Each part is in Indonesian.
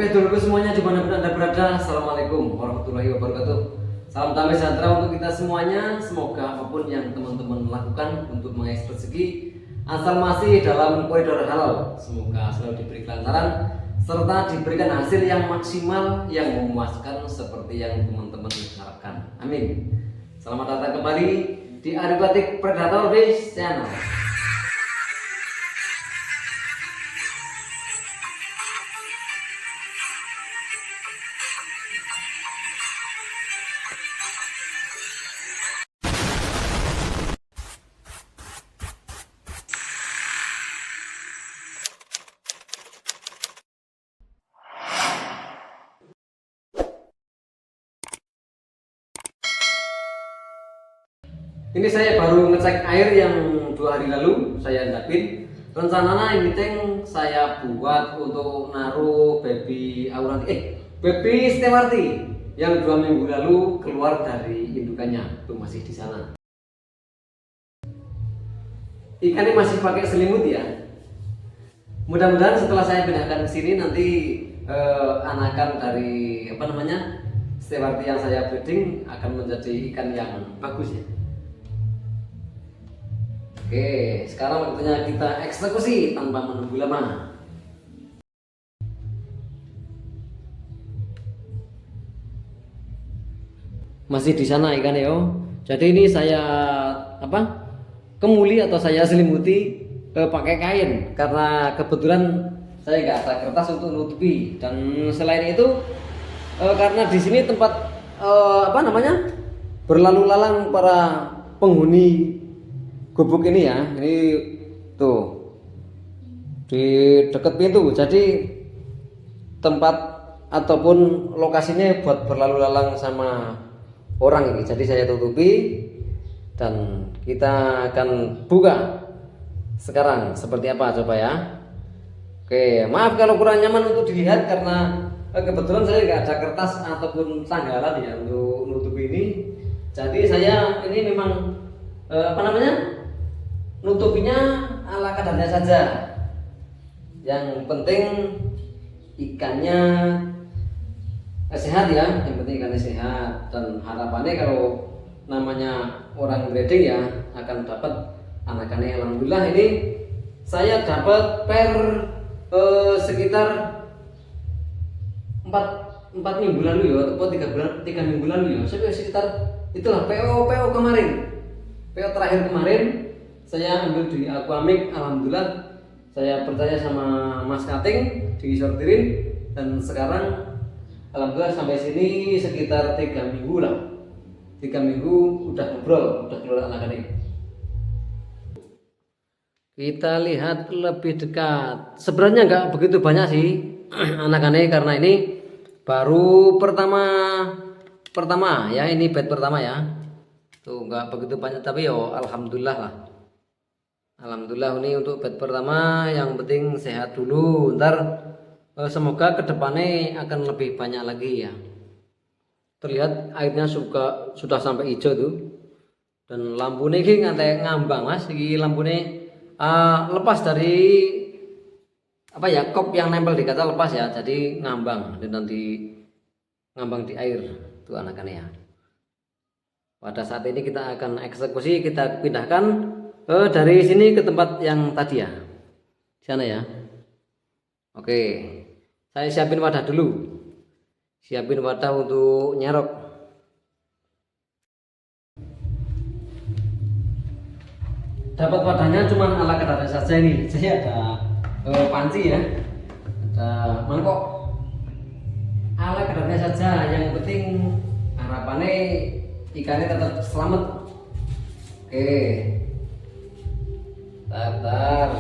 Oke, dulurku semuanya dimanapun Anda berada, Assalamualaikum warahmatullahi wabarakatuh. Salam damai sejahtera untuk kita semuanya. Semoga apapun yang teman-teman lakukan untuk mengais rezeki, asal masih dalam koridor halal, semoga selalu diberi kelancaran serta diberikan hasil yang maksimal yang memuaskan seperti yang teman-teman harapkan. Amin. Selamat datang kembali di Aribatik Predator Base Channel. Ini saya baru ngecek air yang 2 hari lalu saya endapin. Rencananya ini tank saya buat untuk naruh baby Auranti, baby Stewarti yang 2 minggu lalu keluar dari indukannya, itu masih di sana. Ikannya masih pakai selimut ya. Mudah-mudahan setelah saya pindahkan ke sini nanti anakan dari Stewarti yang saya breeding akan menjadi ikan yang bagus ya. Oke, sekarang waktunya kita eksekusi tanpa menunggu lama. Masih di sana ikan yo. Jadi ini saya kemuli atau saya selimuti pakai kain karena kebetulan saya nggak ada kertas untuk nutupi, dan selain itu karena di sini tempat berlalu lalang para penghuni gubuk ini ya, ini tuh di dekat pintu, jadi tempat ataupun lokasinya buat berlalu lalang sama orang ini. Jadi saya tutupi dan kita akan buka sekarang seperti apa coba ya. Oke, maaf kalau kurang nyaman untuk dilihat karena kebetulan saya nggak ada kertas ataupun tanggalan ya untuk nutupi ini. Jadi saya ini memang nutupinya ala kadarnya saja. Yang penting ikannya sehat ya, yang penting ikannya sehat, dan harapannya kalau namanya orang breeding ya akan dapat anakannya. Alhamdulillah ini saya dapat per sekitar 4 minggu lalu ya, atau 3 minggu lalu ya. Saya sekitar itulah PO kemarin, PO terakhir kemarin saya ambil di Aquamik. Alhamdulillah saya percaya sama Mas Kating disortirin, dan sekarang alhamdulillah sampai sini sekitar 3 minggu lah. 3 minggu udah ngobrol, udah keluar anak-anak. Kita lihat lebih dekat. Sebenarnya nggak begitu banyak sih anak-anak karena ini baru pertama ya, ini bed pertama ya. Tuh nggak begitu banyak, tapi yo alhamdulillah lah. Alhamdulillah ini untuk bed pertama, yang penting sehat dulu. Ntar semoga kedepannya akan lebih banyak lagi ya. Terlihat airnya sudah sampai hijau tuh, dan lampunya ini ngantek ngambang mas. Ini lampunya lepas dari kop yang nempel di kaca lepas ya, jadi ngambang, dan nanti ngambang di air tuh anakannya ya. Pada saat ini kita akan eksekusi, kita pindahkan dari sini ke tempat yang tadi ya, di sana ya. Oke, saya siapin wadah dulu, siapin wadah untuk nyerok. Dapat wadahnya cuman ala kadarnya saja ini. Saya ada panci ya, ada mangkok, ala kadarnya saja. Yang penting harapannya ikannya tetap selamat. Oke, bentar.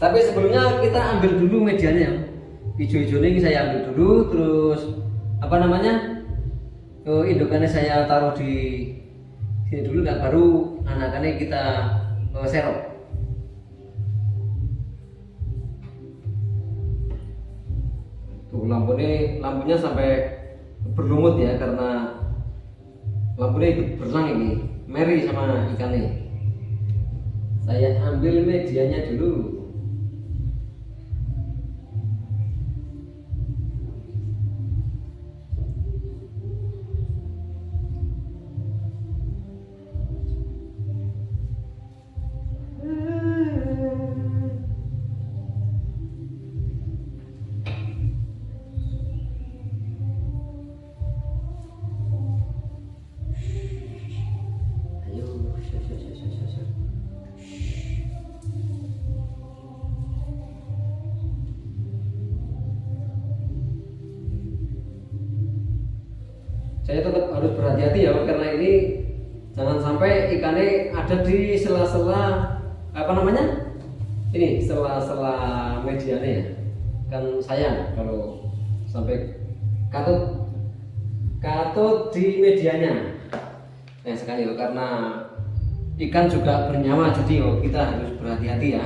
Tapi sebelumnya kita ambil dulu medianya. Hijau-hijau ini saya ambil dulu, terus indukannya saya taruh di sini dulu, dan baru anakannya kita serok. Tuh lampunya sampai berlumut ya, karena lampunya ikut berenang ini, meri sama ikannya. Saya ambil medianya dulu. saya tetap harus berhati-hati ya, karena ini jangan sampai ikannya ada di sela-sela apa namanya, ini sela-sela medianya ya, kan sayang kalau sampai katut di medianya. Nah sekali loh, karena ikan juga bernyawa, jadi kita harus berhati-hati ya.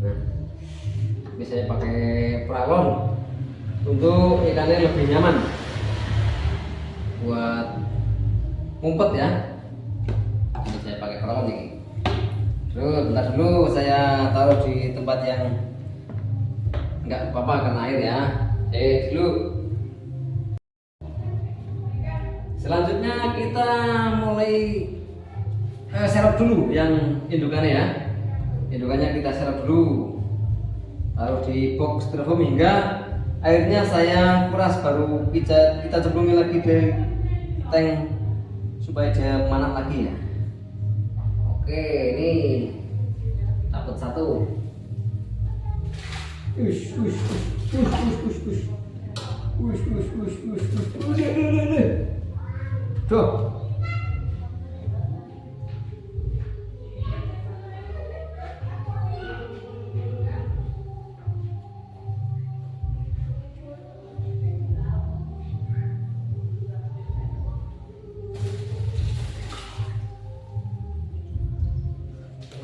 Nah, ini saya pakai pralon untuk ikannya lebih nyaman buat ngumpet ya. Ini saya pakai pralon ini. Terus bentar dulu saya taruh di tempat yang enggak apa-apa kena air ya. Dulu. Selanjutnya kita mulai serap dulu yang indukannya ya. Indukannya kita serap dulu, taruh di box styrofoam hingga airnya saya kuras, baru kita cemplungin lagi di tank supaya dia memanak lagi ya. Oke, ini dapat satu. Tuh.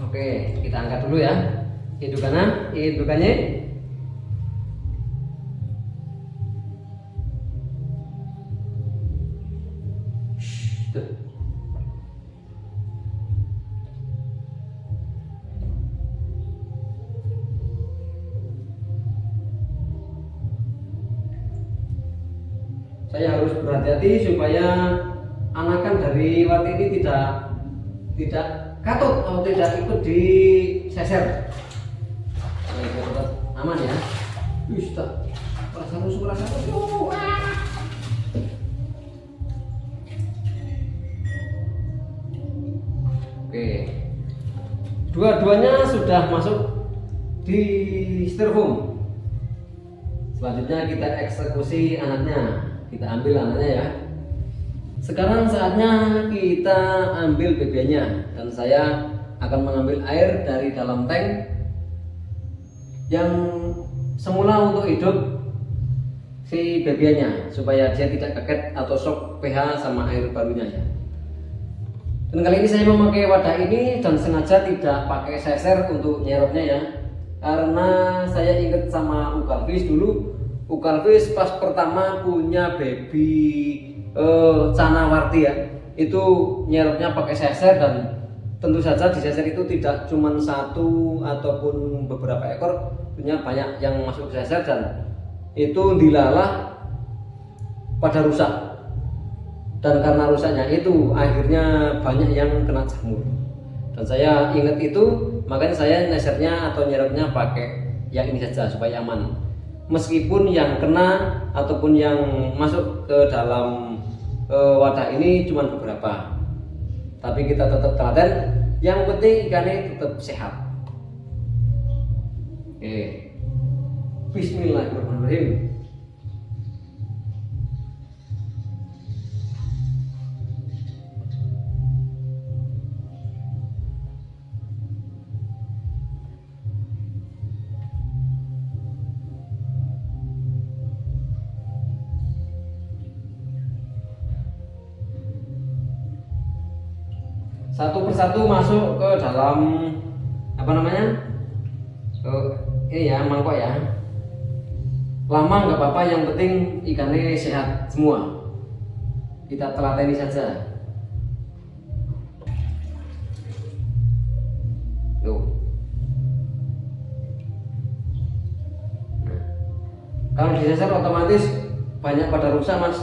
Oke, kita angkat dulu ya indukannya. Tuh. Saya harus berhati-hati supaya anakan dari warti ini tidak katut atau tidak ikut diseser. Tetap aman ya. Rasa rusuk. Oke, dua-duanya sudah masuk di styrofoam. Selanjutnya kita eksekusi anaknya, kita ambil anaknya ya. Sekarang saatnya kita ambil bebiannya, dan saya akan mengambil air dari dalam tank yang semula untuk hidup si bebiannya, supaya dia tidak kaget atau shock pH sama air barunya ya. Dan kali ini saya memakai wadah ini dan sengaja tidak pakai seser untuk nyerupnya ya, karena saya ingat sama Ukalfish dulu. Ukalfish pas pertama punya baby Canawarti ya, itu nyerupnya pakai seser, dan tentu saja di seser itu tidak cuma satu ataupun beberapa ekor, punya banyak yang masuk ke seser, dan itu dilalah pada rusak. Dan karena rusaknya itu akhirnya banyak yang kena jamur, dan saya ingat itu, makanya saya nesernya atau nyerupnya pakai yang ini saja supaya aman. Meskipun yang kena ataupun yang masuk ke dalam wadah ini cuma beberapa, tapi kita tetap telaten, yang penting ikannya tetap sehat. Oke, bismillahirrahmanirrahim. Satu persatu masuk ke dalam apa namanya, ini ya, mangkok ya. Lama nggak apa-apa, yang penting ikannya sehat semua. Kita telateni saja. Tuh. Nah, kalau diseser otomatis banyak pada rusak mas,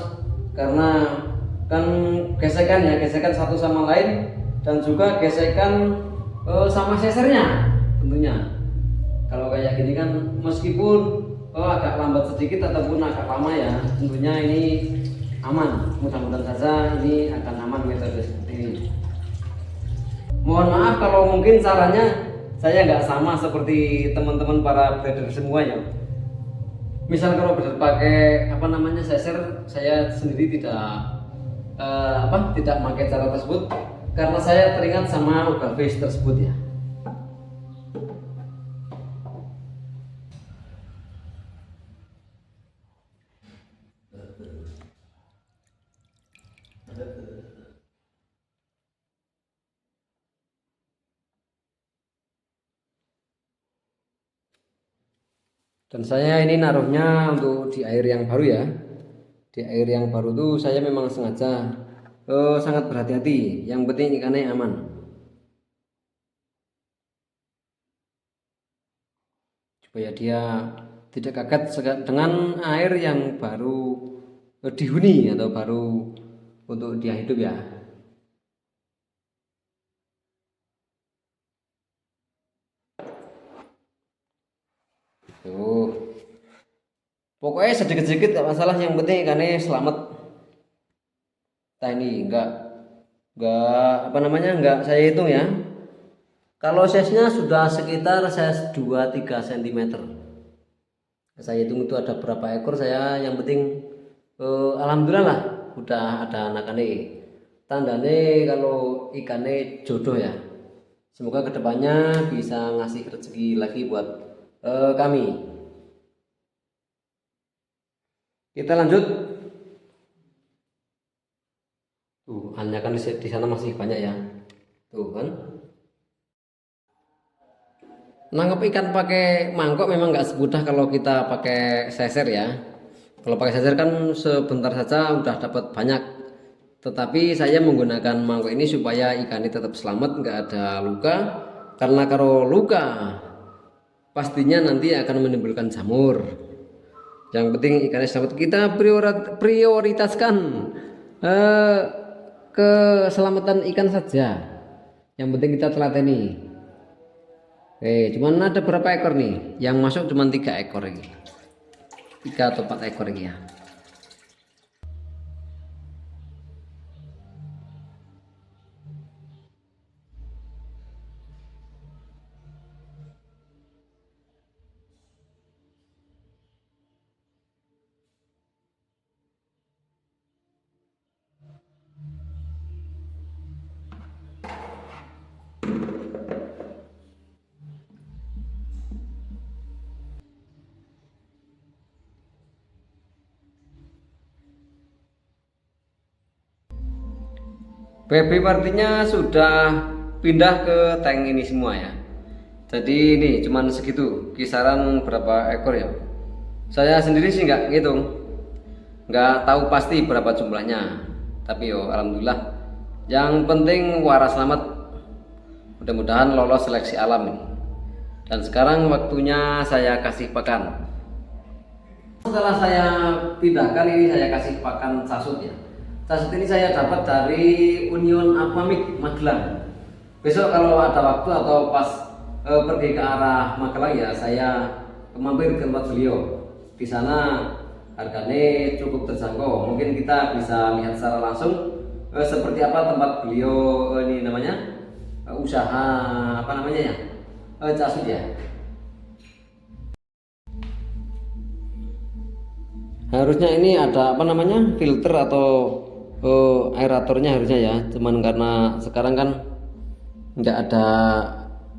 karena kan gesekan satu sama lain, dan juga gesekan sama sesernya tentunya. Kalau kayak gini kan meskipun agak lambat sedikit ataupun agak lama ya, tentunya ini aman. Mudah-mudahan saja ini akan aman metode seperti ini. Mohon maaf kalau mungkin caranya saya nggak sama seperti teman-teman para breeder semuanya. Misal kalau breeder pakai apa namanya seser, saya sendiri tidak pakai cara tersebut karena saya teringat sama ugal fish tersebut ya. Dan saya ini naruhnya untuk di air yang baru ya. Di air yang baru tuh saya memang sengaja sangat berhati-hati. Yang penting ikannya aman. Supaya dia tidak kaget dengan air yang baru dihuni atau baru untuk dia hidup ya. Tuh. Pokoknya sedikit-sedikit gak masalah, yang penting ikannya selamat. Nah ini enggak saya hitung ya. Kalau size-nya sudah sekitar size 2-3 cm. Saya hitung itu ada berapa ekor, saya yang penting alhamdulillah lah udah ada anakannya. Tandanya kalau ikannya jodoh ya. Semoga kedepannya bisa ngasih rezeki lagi buat kami. Kita lanjut. Tuh, anakan di sana masih banyak ya. Tuh kan. Nangkep ikan pakai mangkok memang nggak semudah kalau kita pakai seser ya. Kalau pakai seser kan sebentar saja udah dapat banyak. Tetapi saya menggunakan mangkok ini supaya ikan ini tetap selamat, nggak ada luka. Karena kalau luka pastinya nanti akan menimbulkan jamur. Yang penting ikannya selamat. Kita prioritaskan keselamatan ikan saja. Yang penting kita telateni. Cuman ada berapa ekor nih? Yang masuk cuma 3 ekor lagi. 3 atau 4 ekor lagi ya. Baby partinya sudah pindah ke tank ini semua ya. Jadi ini cuman segitu, kisaran berapa ekor ya. Saya sendiri sih nggak ngitung, nggak tahu pasti berapa jumlahnya. Tapi yo alhamdulillah. Yang penting waras selamat. Mudah-mudahan lolos seleksi alam ini. Dan sekarang waktunya saya kasih pakan. Setelah saya pindahkan ini, saya kasih pakan sasut ya. Sasut ini saya dapat dari Union Aquamik Magelang. Besok kalau ada waktu atau pas pergi ke arah Magelang ya, saya mampir ke tempat beliau. Di sana harganya cukup terjangkau. Mungkin kita bisa lihat secara langsung seperti apa tempat beliau ini namanya usaha apa namanya ya, sasut ya. Harusnya ini ada apa namanya filter atau aeratornya harusnya ya, cuman karena sekarang kan nggak ada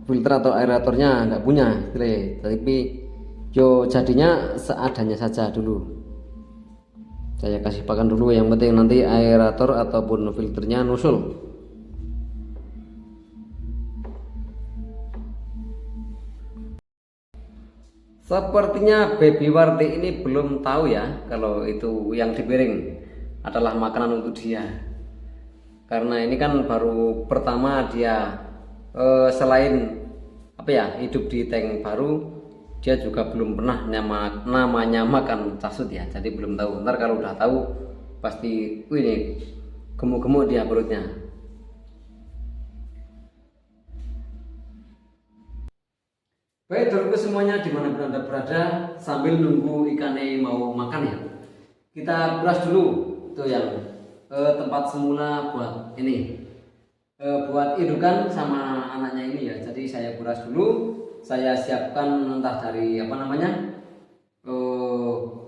filter atau aeratornya, nggak punya tapi yo jadinya seadanya saja dulu. Saya kasih pakan dulu, yang penting nanti aerator ataupun filternya nusul. Sepertinya baby warti ini belum tahu ya kalau itu yang di piring adalah makanan untuk dia. Karena ini kan baru pertama dia selain apa ya hidup di tank baru, dia juga belum pernah namanya makan sasut ya. Jadi belum tahu. Ntar kalau udah tahu pasti ini gemuk-gemuk dia perutnya. Baik dulurku semuanya, dimanapun anda berada, sambil nunggu ikannya mau makan ya, kita kuras dulu tuh yang tempat semula buat ini. buat indukan sama anaknya ini ya. Jadi saya kuras dulu, saya siapkan entah dari apa namanya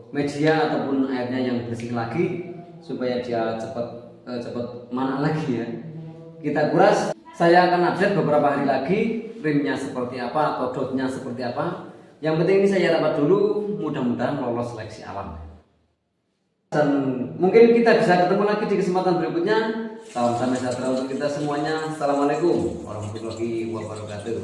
media ataupun airnya yang bersih lagi supaya dia cepat mana lagi ya. Kita kuras. Saya akan update beberapa hari lagi rimnya seperti apa atau dotnya seperti apa. Yang penting ini saya dapat dulu, mudah-mudahan lolos seleksi alam. Dan mungkin kita bisa ketemu lagi di kesempatan berikutnya. Salam damai sejahtera untuk kita semuanya. Assalamualaikum warahmatullahi wabarakatuh.